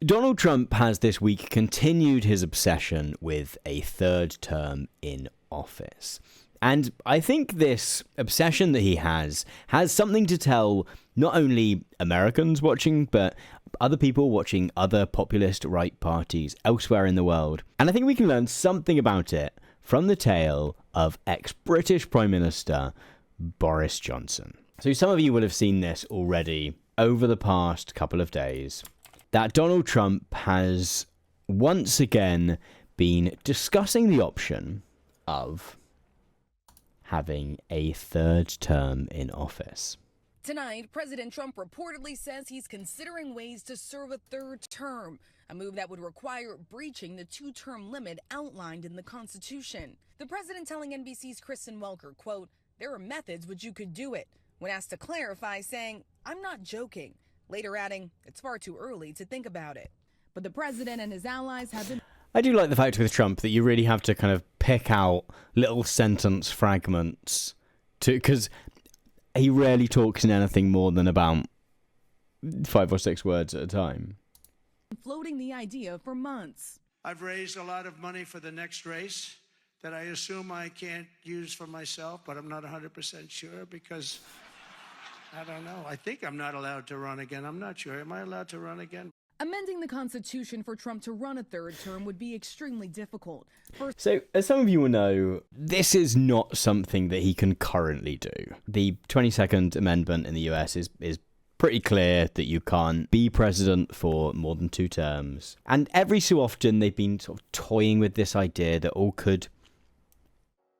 Donald Trump has this week continued his obsession with a third term in office. And I think this obsession that he has something to tell not only Americans watching, but other people watching other populist right parties elsewhere in the world. And I think we can learn something about it from the tale of ex-British Prime Minister Boris Johnson. So some of you will have seen this already over the past couple of days, that Donald Trump has once again been discussing the option of having a third term in office. Tonight, President Trump reportedly says he's considering ways to serve a third term, a move that would require breaching the two-term limit outlined in the Constitution. The president telling NBC's Kristen Welker, quote, "There are methods which you could do it," when asked to clarify, saying, "I'm not joking," later adding, "It's far too early to think about it." But the president and his allies have been... I do like the fact with Trump that you really have to kind of pick out little sentence fragments because he rarely talks in anything more than about 5 or 6 words at a time. Floating the idea for months. I've raised a lot of money for the next race that I assume I can't use for myself, but I'm not 100% sure because I don't know. I think I'm not allowed to run again. I'm not sure. Am I allowed to run again? Amending the Constitution for Trump to run a third term would be extremely difficult. So, as some of you will know, this is not something that he can currently do. The 22nd Amendment in the US is pretty clear that you can't be president for more than 2 terms. And every so often, they've been sort of toying with this idea that, could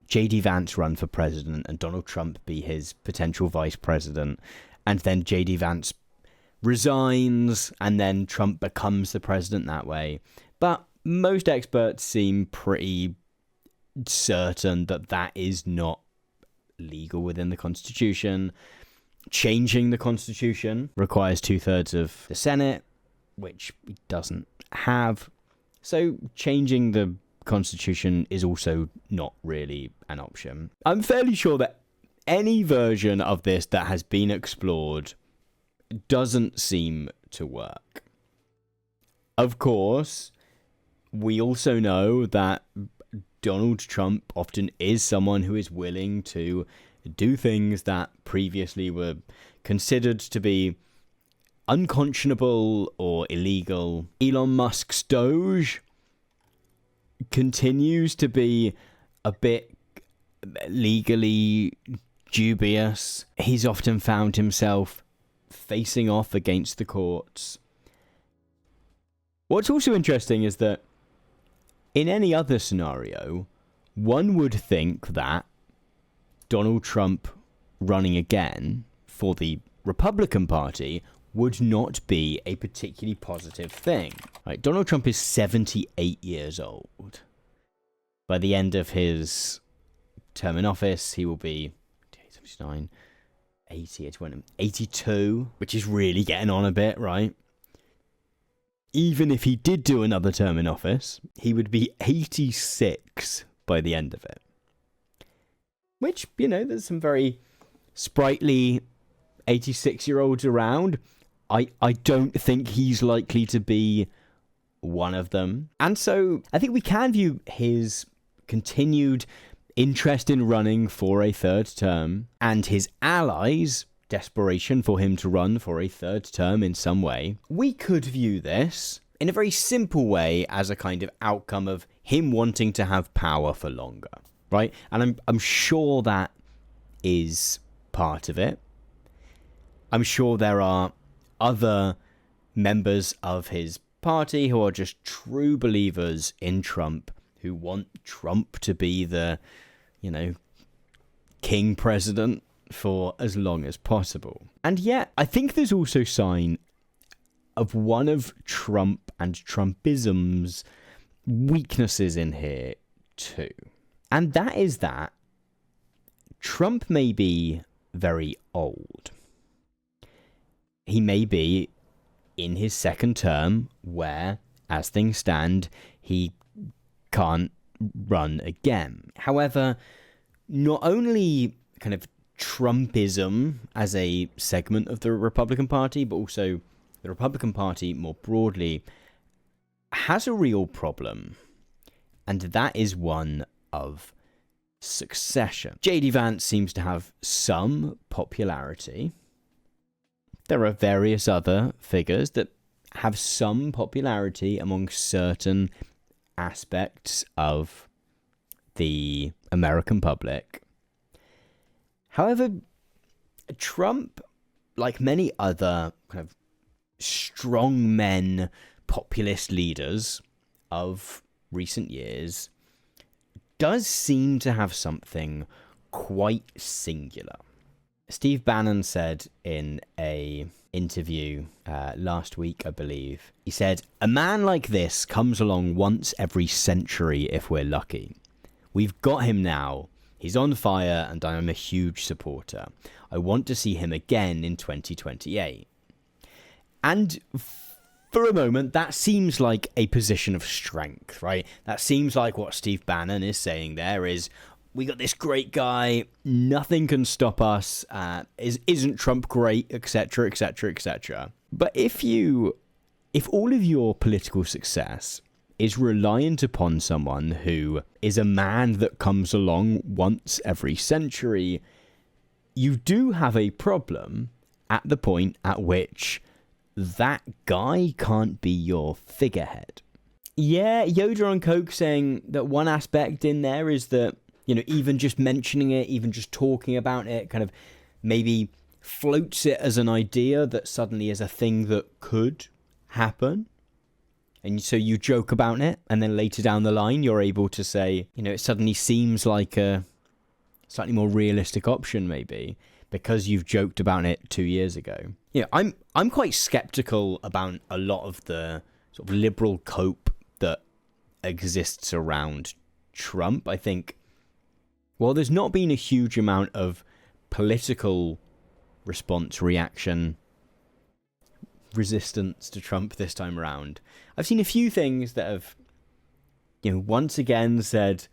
J.D. Vance run for president and Donald Trump be his potential vice president? And then J.D. Vance resigns, and then Trump becomes the president that way. But most experts seem pretty certain that that is not legal within the Constitution. Changing the Constitution requires 2/3 of the Senate, which he doesn't have. So changing the Constitution is also not really an option. I'm fairly sure that any version of this that has been explored doesn't seem to work. Of course, we also know that Donald Trump often is someone who is willing to do things that previously were considered to be unconscionable or illegal. Elon Musk's Doge continues to be a bit legally dubious. He's often found himself facing off against the courts. What's also interesting is that in any other scenario, one would think that Donald Trump running again for the Republican Party would not be a particularly positive thing. Right? Donald Trump is 78 years old. By the end of his term in office, he will be 79, 80, 82, which is really getting on a bit, right? Even if he did do another term in office, he would be 86 by the end of it. Which, there's some very sprightly 86-year-olds around. I don't think he's likely to be one of them. And so I think we can view his continued interest in running for a third term and his allies' desperation for him to run for a third term in some way. We could view this in a very simple way as a kind of outcome of him wanting to have power for longer, right? And I'm sure that is part of it. I'm sure there are other members of his party who are just true believers in Trump, who want Trump to be the, king president for as long as possible. And yet, I think there's also sign of one of Trump and Trumpism's weaknesses in here too. And that is that Trump may be very old. He may be in his second term where, as things stand, he can't run again. However, not only kind of Trumpism as a segment of the Republican Party, but also the Republican Party more broadly has a real problem, and that is one of succession. J.D. Vance seems to have some popularity. There are various other figures that have some popularity among certain aspects of the American public. However, Trump, like many other kind of strongmen populist leaders of recent years, does seem to have something quite singular. Steve Bannon said in a interview last week, I believe, he said, "A man like this comes along once every century if we're lucky. We've got him now. He's on fire and I am a huge supporter. I want to see him again in 2028. And for a moment, that seems like a position of strength, right? That seems like what Steve Bannon is saying there is, we got this great guy, nothing can stop us, isn't Trump great, etc., etc., etc. But if all of your political success is reliant upon someone who is a man that comes along once every century, you do have a problem at the point at which that guy can't be your figurehead. Yeah, Yoda on Coke saying that one aspect in there is that, you know, even just mentioning it, even just talking about it, kind of maybe floats it as an idea that suddenly is a thing that could happen. And so you joke about it, and then later down the line, you're able to say, you know, it suddenly seems like a slightly more realistic option, maybe, because you've joked about it 2 years ago. You know, I'm quite skeptical about a lot of the sort of liberal cope that exists around Trump. I think, well, there's not been a huge amount of political response, reaction, resistance to Trump this time around. I've seen a few things that have, you know, once again said,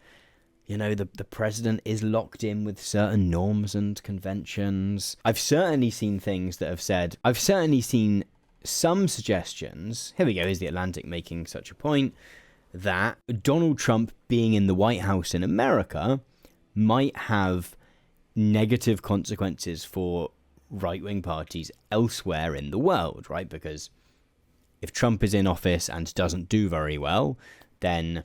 you know, the president is locked in with certain norms and conventions. I've certainly seen things that have said, I've certainly seen some suggestions, here we go, is The Atlantic making such a point, that Donald Trump being in the White House in America might have negative consequences for right-wing parties elsewhere in the world, right? Because if Trump is in office and doesn't do very well, then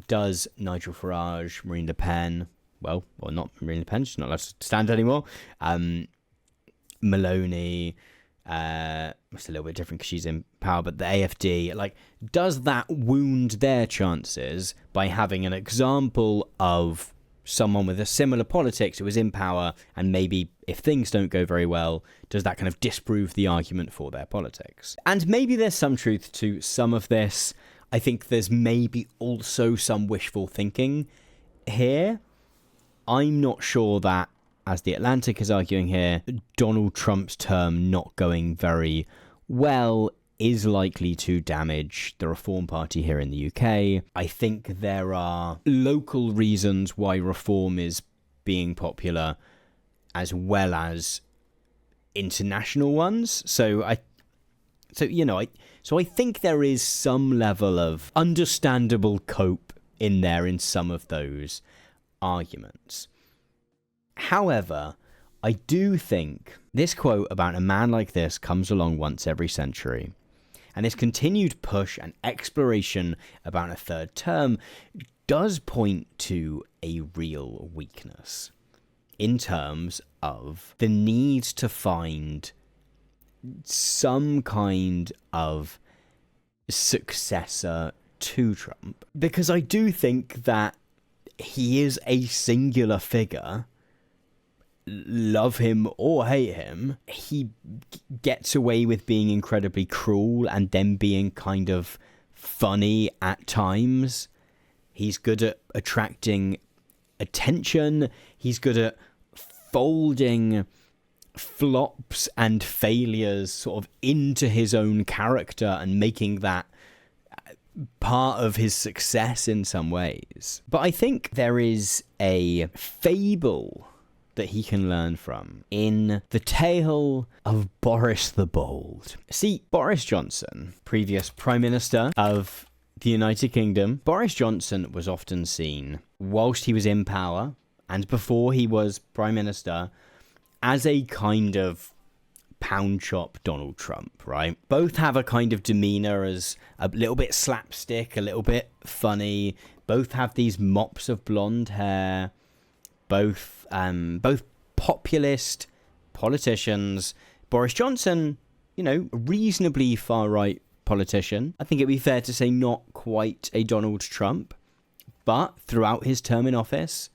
does Nigel Farage, Marine Le Pen, well, or not Marine Le Pen, she's not allowed to stand anymore, Maloney, it's a little bit different because she's in power, but the AFD, like, does that wound their chances by having an example of someone with a similar politics who is in power, and maybe if things don't go very well, does that kind of disprove the argument for their politics? And maybe there's some truth to some of this. I think there's maybe also some wishful thinking here. I'm not sure that, as The Atlantic is arguing here, Donald Trump's term not going very well is likely to damage the Reform Party here in the UK. I think there are local reasons why Reform is being popular, as well as international ones. So I think there is some level of understandable cope in there in some of those arguments. However, I do think this quote about a man like this comes along once every century, and this continued push and exploration about a third term does point to a real weakness in terms of the need to find some kind of successor to Trump. Because I do think that he is a singular figure. Love him or hate him, he gets away with being incredibly cruel and then being kind of funny at times. He's good at attracting attention. He's good at folding flops and failures sort of into his own character and making that part of his success in some ways. But I think there is a fable that he can learn from in the tale of Boris the Bold. See, Boris Johnson, previous Prime Minister of the United Kingdom, Boris Johnson was often seen, whilst he was in power and before he was Prime Minister, as a kind of pound chop Donald Trump, right? Both have a kind of demeanor as a little bit slapstick, a little bit funny. Both have these mops of blonde hair. Both populist politicians. Boris Johnson, you know, reasonably far-right politician. I think it'd be fair to say not quite a Donald Trump, but throughout his term in office,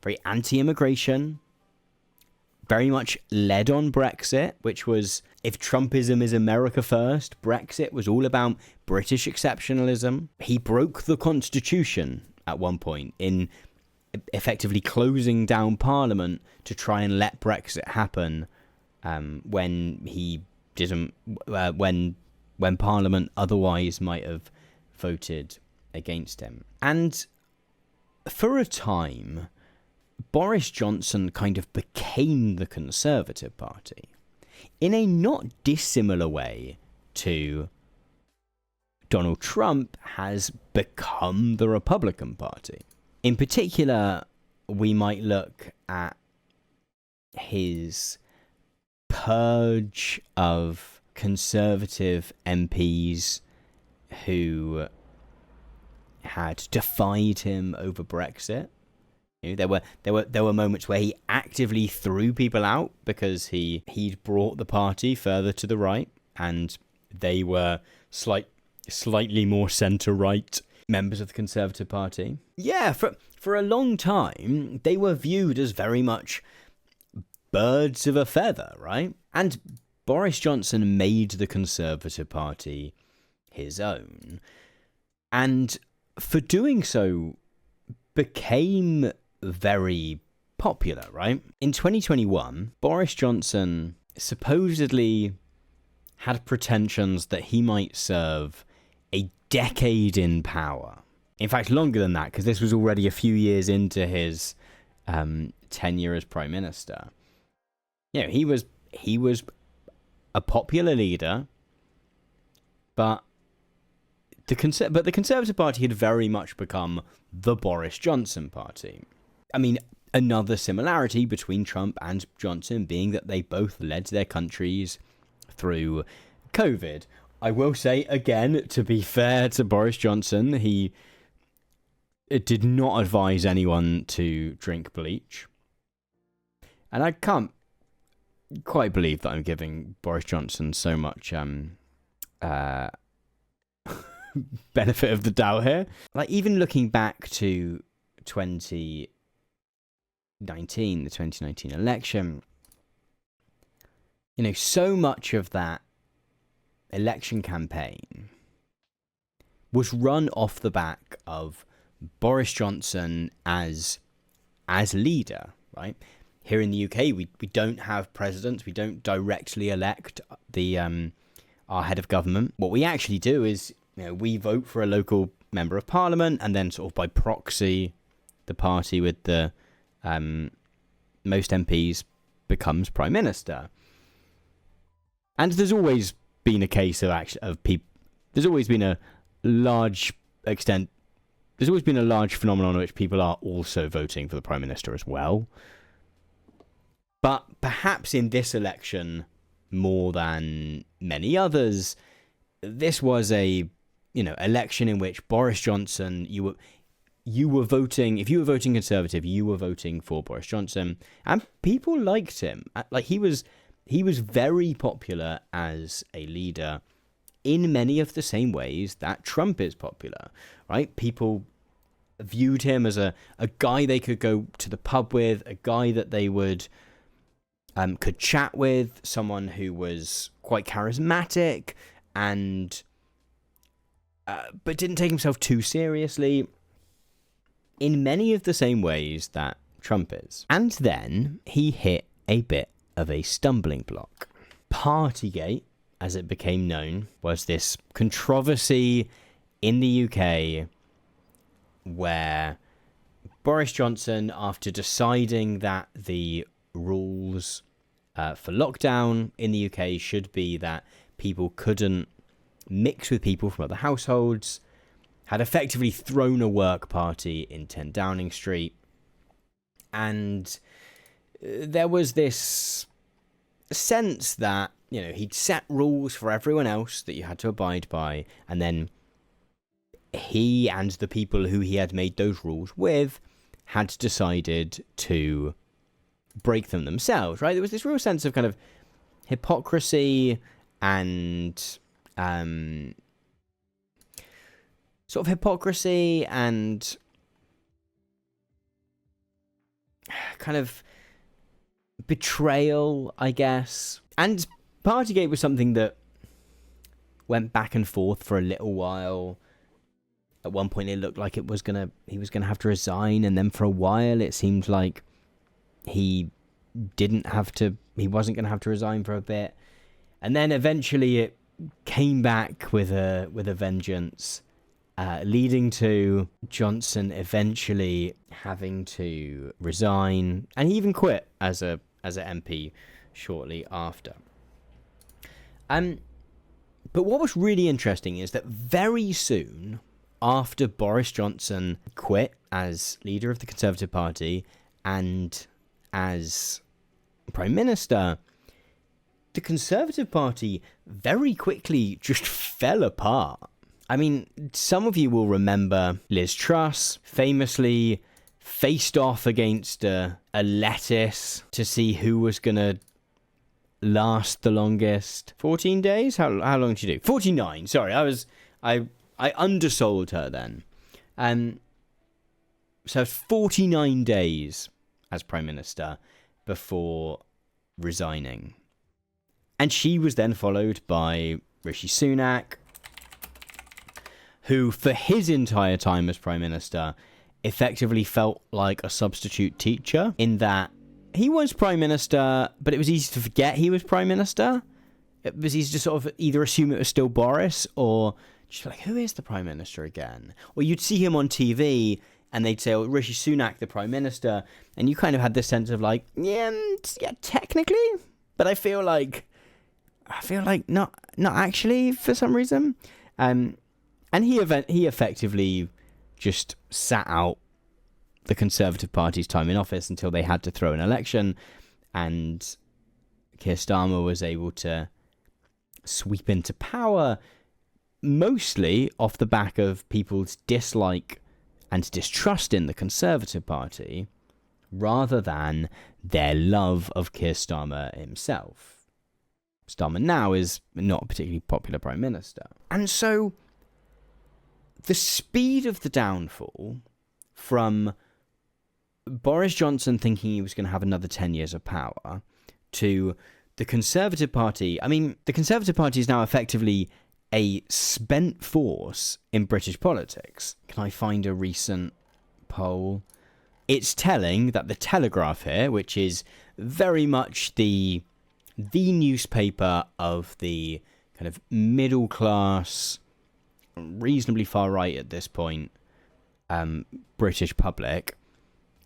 very anti-immigration, very much led on Brexit, which was, if Trumpism is America first, Brexit was all about British exceptionalism. He broke the Constitution at one point in effectively closing down Parliament to try and let Brexit happen when he didn't, when Parliament otherwise might have voted against him. And for a time, Boris Johnson kind of became the Conservative Party in a not dissimilar way to Donald Trump has become the Republican Party. In particular, we might look at his purge of conservative MPs who had defied him over Brexit. You know, there were moments where he actively threw people out because he'd brought the party further to the right, and they were slightly more centre-right members of the Conservative Party. Yeah, for a long time, they were viewed as very much birds of a feather, right? And Boris Johnson made the Conservative Party his own, and for doing so, became very popular, right? In 2021, Boris Johnson supposedly had pretensions that he might serve a decade in power. In fact, longer than that, because this was already a few years into his tenure as Prime Minister. You know, he was a popular leader, but the Conservative Party had very much become the Boris Johnson Party. I mean, another similarity between Trump and Johnson being that they both led their countries through COVID. I will say, again, to be fair to Boris Johnson, he did not advise anyone to drink bleach. And I can't quite believe that I'm giving Boris Johnson so much benefit of the doubt here. Like, even looking back to the 2019 election, you know, so much of that election campaign was run off the back of Boris Johnson as leader, right? Here in the UK, we don't have presidents. We don't directly elect our head of government. What we actually do is, you know, we vote for a local member of parliament, and then sort of by proxy, the party with the most MPs becomes prime minister. And there's always been a case of people. There's always been a large extent. There's always been a large phenomenon in which people are also voting for the prime minister as well. But perhaps in this election, more than many others, this was a, you know, election in which Boris Johnson, you were voting, if you were voting Conservative, you were voting for Boris Johnson, and people liked him. Like, he was very popular as a leader in many of the same ways that Trump is popular, right? People viewed him as a guy they could go to the pub with, a guy that they could chat with, someone who was quite charismatic and but didn't take himself too seriously in many of the same ways that Trump is. And then he hit a bit of a stumbling block. Partygate, as it became known, was this controversy in the UK where Boris Johnson, after deciding that the rules for lockdown in the UK should be that people couldn't mix with people from other households, had effectively thrown a work party in 10 Downing Street. And there was this sense that, you know, he'd set rules for everyone else that you had to abide by, and then he and the people who he had made those rules with had decided to break them themselves, right? There was this real sense of kind of hypocrisy and sort of hypocrisy and kind of betrayal, I guess. And Partygate was something that went back and forth for a little while. At one point, it looked like he was gonna have to resign, and then for a while, it seemed like he wasn't gonna have to resign for a bit, and then eventually it came back with a vengeance, leading to Johnson eventually having to resign, and he even quit as an MP shortly after. But what was really interesting is that very soon after Boris Johnson quit as leader of the Conservative Party and as Prime Minister, the Conservative Party very quickly just fell apart. I mean, some of you will remember Liz Truss famously faced off against a lettuce to see who was going to last the longest. 14 days? How long did you do? 49. Sorry, I undersold her then. So 49 days as Prime Minister before resigning. And she was then followed by Rishi Sunak, who for his entire time as Prime Minister effectively felt like a substitute teacher, in that he was Prime Minister, but it was easy to forget he was Prime Minister. It was easy to sort of either assume it was still Boris, or just like, who is the Prime Minister again? Or you'd see him on TV and they'd say, oh, Rishi Sunak, the Prime Minister. And you kind of had this sense of like, yeah, technically. But I feel like not actually for some reason. And he effectively just sat out the Conservative Party's time in office until they had to throw an election. And Keir Starmer was able to sweep into power, mostly off the back of people's dislike and distrust in the Conservative Party, rather than their love of Keir Starmer himself. Starmer now is not a particularly popular Prime Minister. And so the speed of the downfall from Boris Johnson thinking he was going to have another 10 years of power to the Conservative Party. I mean, the Conservative Party is now effectively a spent force in British politics. Can I find a recent poll? It's telling that the Telegraph here, which is very much the newspaper of the kind of middle class, reasonably far right at this point, British public,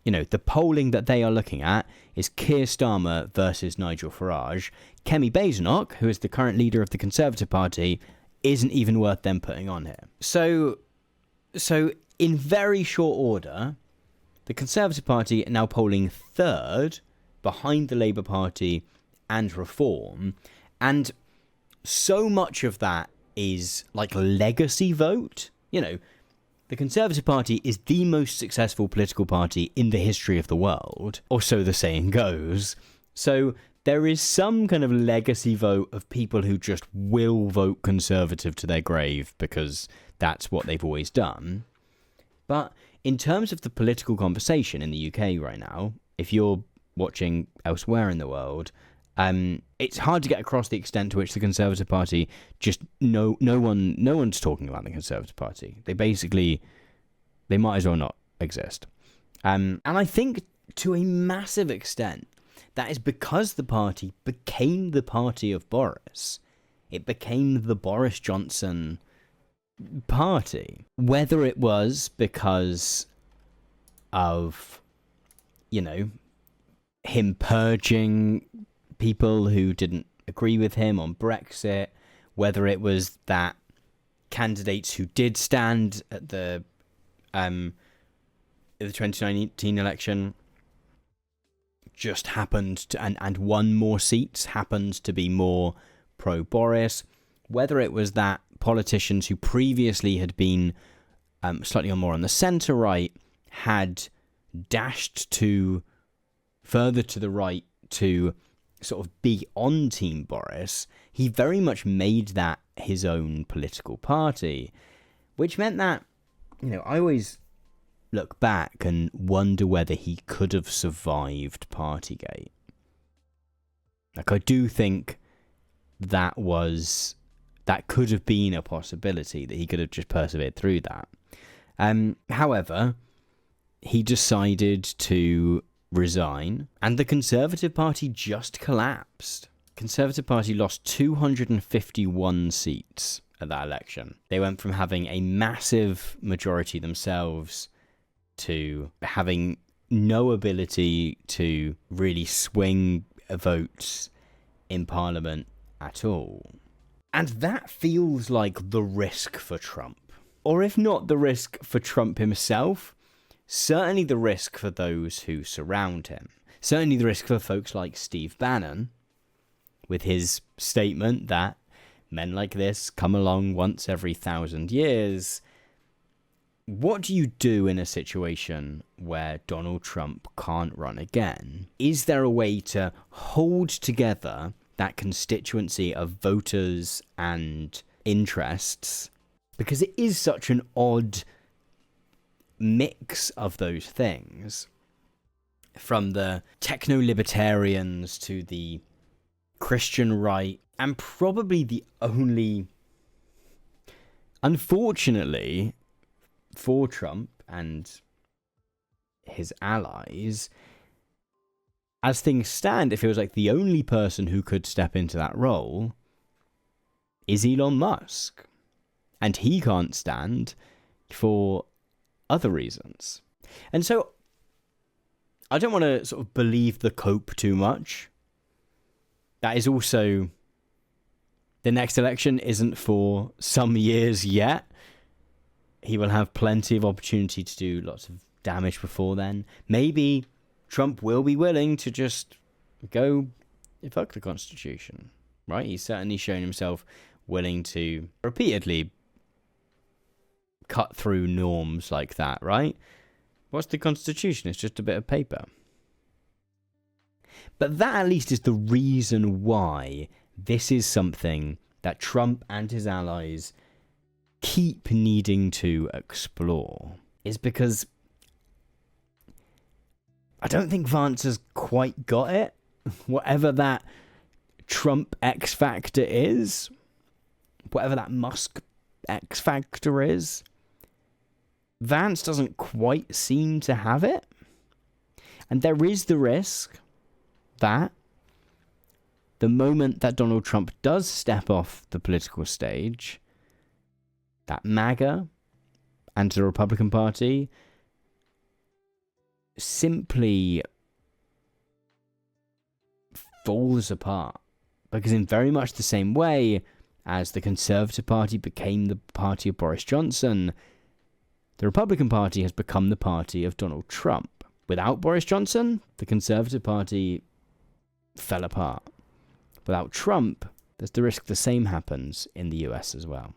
you know, the polling that they are looking at is Keir Starmer versus Nigel Farage. Kemi Badenoch, who is the current leader of the Conservative Party, isn't even worth them putting on here. So in very short order, the Conservative Party are now polling third behind the Labour Party and Reform. And so much of that is like legacy vote. You know, the Conservative Party is the most successful political party in the history of the world, or so the saying goes. So there is some kind of legacy vote of people who just will vote Conservative to their grave because that's what they've always done. But in terms of the political conversation in the UK right now, if you're watching elsewhere in the world, it's hard to get across the extent to which the Conservative Party just no one's talking about the Conservative Party. They might as well not exist. And I think to a massive extent, that is because the party became the party of Boris. It became the Boris Johnson party. Whether it was because of, you know, him purging people who didn't agree with him on Brexit, whether it was that candidates who did stand at the 2019 election just happened to, and won more seats, happened to be more pro-Boris. Whether it was that politicians who previously had been slightly more on the centre-right had dashed to further to the right to sort of be on Team Boris, he very much made that his own political party, which meant that, you know, I always look back and wonder whether he could have survived Partygate. Like, I do think that could have been a possibility, that he could have just persevered through that. However, he decided to resign, and the Conservative Party just collapsed. Conservative Party lost 251 seats at that election. They went from having a massive majority themselves to having no ability to really swing votes in Parliament at all. And that feels like the risk for Trump. Or if not the risk for Trump himself, certainly the risk for those who surround him. Certainly the risk for folks like Steve Bannon, with his statement that men like this come along once every 1,000 years. What do you do in a situation where Donald Trump can't run again? Is there a way to hold together that constituency of voters and interests? Because it is such an odd mix of those things. From the techno-libertarians to the Christian right, and probably the only, unfortunately, for Trump and his allies, as things stand, it feels like the only person who could step into that role is Elon Musk. And he can't stand for other reasons. And so I don't want to sort of believe the cope too much. That is also, the next election isn't for some years yet. He will have plenty of opportunity to do lots of damage before then. Maybe Trump will be willing to just go fuck the Constitution, right? He's certainly shown himself willing to repeatedly cut through norms like that, right? What's the Constitution? It's just a bit of paper. But that at least is the reason why this is something that Trump and his allies keep needing to explore, is because I don't think Vance has quite got it. Whatever that Trump X factor is, whatever that Musk X factor is, Vance doesn't quite seem to have it. And there is the risk that the moment that Donald Trump does step off the political stage, that MAGA and the Republican Party simply falls apart. Because in very much the same way as the Conservative Party became the party of Boris Johnson, the Republican Party has become the party of Donald Trump. Without Boris Johnson, the Conservative Party fell apart. Without Trump, there's the risk the same happens in the US as well.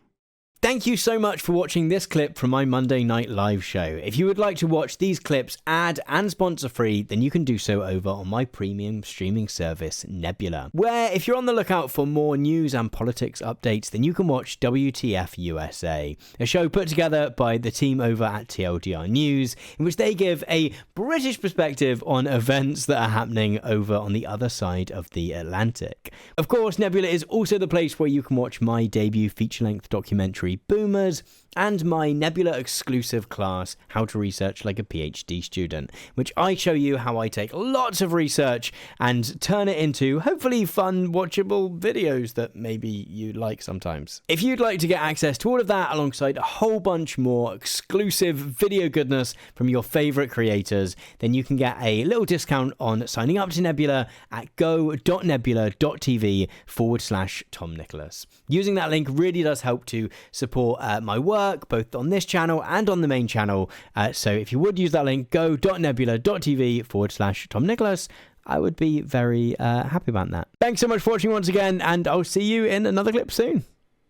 Thank you so much for watching this clip from my Monday Night Live show. If you would like to watch these clips ad and sponsor free, then you can do so over on my premium streaming service, Nebula, where if you're on the lookout for more news and politics updates, then you can watch WTF USA, a show put together by the team over at TLDR News, in which they give a British perspective on events that are happening over on the other side of the Atlantic. Of course, Nebula is also the place where you can watch my debut feature-length documentary Boomers, and my Nebula exclusive class, How to Research Like a PhD Student, which I show you how I take lots of research and turn it into hopefully fun, watchable videos that maybe you like sometimes. If you'd like to get access to all of that alongside a whole bunch more exclusive video goodness from your favorite creators, then you can get a little discount on signing up to Nebula at go.nebula.tv/Tom Nicholas. Using that link really does help to support my work, both on this channel and on the main channel. So if you would use that link, go.nebula.tv/Tom Nicholas, I would be very happy about that. Thanks so much for watching once again, and I'll see you in another clip soon.